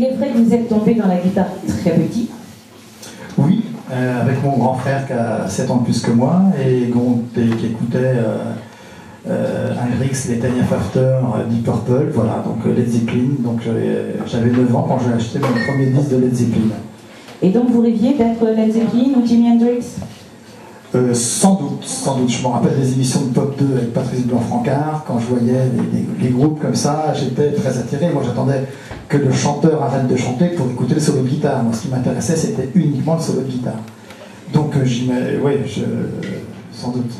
Il est vrai que vous êtes tombé dans la guitare très petit. Oui, avec mon grand frère qui a 7 ans de plus que moi et qui écoutait Hendrix, les Tanya After, Deep Purple, voilà, donc Led Zeppelin. Donc j'avais 9 ans quand j'ai acheté mon premier disque de Led Zeppelin. Et donc vous rêviez d'être Led Zeppelin ou Jimi Hendrix? Sans doute, sans doute. Je me rappelle des émissions de Pop 2 avec Patrice Blanc-Francard. Quand je voyais les groupes comme ça, j'étais très attiré. Moi, j'attendais que le chanteur arrête de chanter pour écouter le solo de guitare. Moi, ce qui m'intéressait, c'était uniquement le solo de guitare. Donc, sans doute.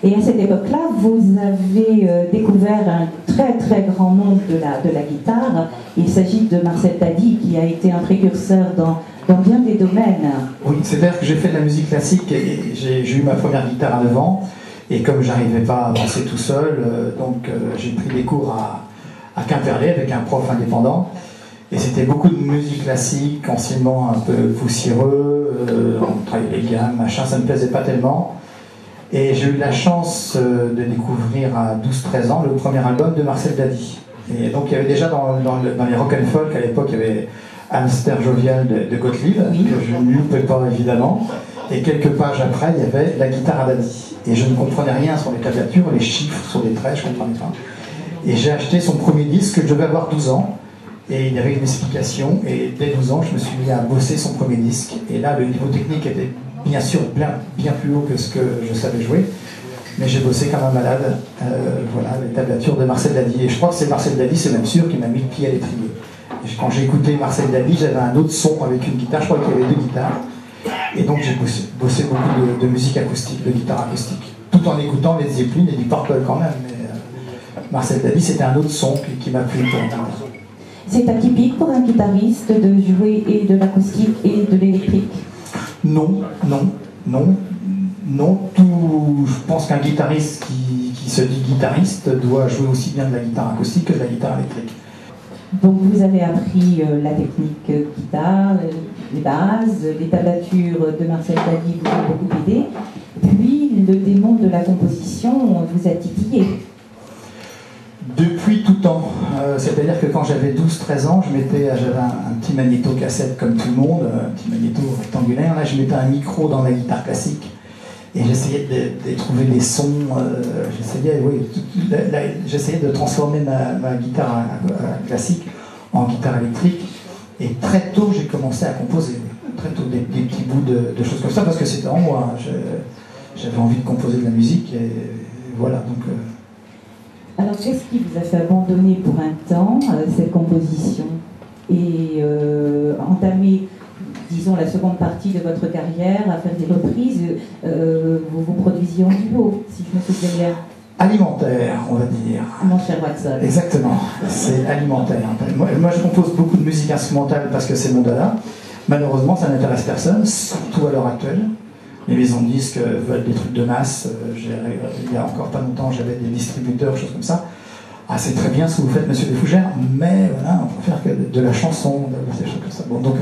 Et à cette époque-là, vous avez découvert un très très grand nom de la guitare. Il s'agit de Marcel Tady, qui a été un précurseur dans bien des domaines. Oui, c'est-à-dire que j'ai fait de la musique classique et j'ai eu ma première guitare à 9 ans. Et comme j'arrivais pas à avancer tout seul, j'ai pris des cours à Quimperlé avec un prof indépendant. Et c'était beaucoup de musique classique, anciennement un peu poussiéreux, on travaillait les gammes, machin, ça ne me plaisait pas tellement. Et j'ai eu la chance de découvrir à 12-13 ans le premier album de Marcel Tady. Et donc il y avait déjà dans les rock and folk, à l'époque, il y avait Hamster Jovial de Gottlieb, que je ne loupais pas évidemment. Et quelques pages après, il y avait la guitare à Tady. Et je ne comprenais rien sur les tablatures, les chiffres, sur les traits, je ne comprenais pas. Et j'ai acheté son premier disque, je devais avoir 12 ans. Et il y avait une explication, et dès 12 ans, je me suis mis à bosser son premier disque. Et là, le niveau technique était bien sûr bien plus haut que ce que je savais jouer. Mais j'ai bossé comme un malade, voilà, les tablatures de Marcel Tady. Et je crois que c'est Marcel Tady, c'est même sûr, qui m'a mis le pied à l'étrier. Quand j'ai écouté Marcel Tady, j'avais un autre son avec une guitare, je crois qu'il y avait 2 guitares. Et donc j'ai bossé beaucoup de musique acoustique, de guitare acoustique. Tout en écoutant les Zeppelin et du Purple quand même. Mais Marcel Tady, c'était un autre son qui m'a plu pour moi. C'est atypique pour un guitariste de jouer et de l'acoustique et de l'électrique? Non. Je pense qu'un guitariste qui se dit guitariste doit jouer aussi bien de la guitare acoustique que de la guitare électrique. Donc vous avez appris la technique guitare, les bases, les tablatures de Marcel Tady vous ont beaucoup aidé. Puis le démon de la composition vous a titillé. Depuis tout temps. C'est-à-dire que quand j'avais 12-13 ans, j'avais un petit magnéto-cassette comme tout le monde, un petit magnéto rectangulaire. Là, je mettais un micro dans la guitare classique et j'essayais de trouver des sons. J'essayais de transformer ma guitare classique en guitare électrique. Et très tôt, j'ai commencé à composer. Très tôt, des petits bouts de choses comme ça, parce que c'était en moi. J'avais envie de composer de la musique et voilà. Donc, alors, qu'est-ce qui vous a fait abandonner pour un temps cette composition et entamer, disons, la seconde partie de votre carrière à faire des reprises? Vous vous produisiez en duo, si je me souviens bien. Alimentaire, on va dire. Mon cher Watson. Exactement, c'est alimentaire. Moi, je compose beaucoup de musique instrumentale parce que c'est mon dada. Malheureusement, ça n'intéresse personne, surtout à l'heure actuelle. Les maisons de disques veulent des trucs de masse. Il y a encore pas longtemps, j'avais des distributeurs, choses comme ça. Ah, c'est très bien ce que vous faites, monsieur de Fougères, mais voilà, on peut faire que de la chanson, des choses comme ça. Bon, donc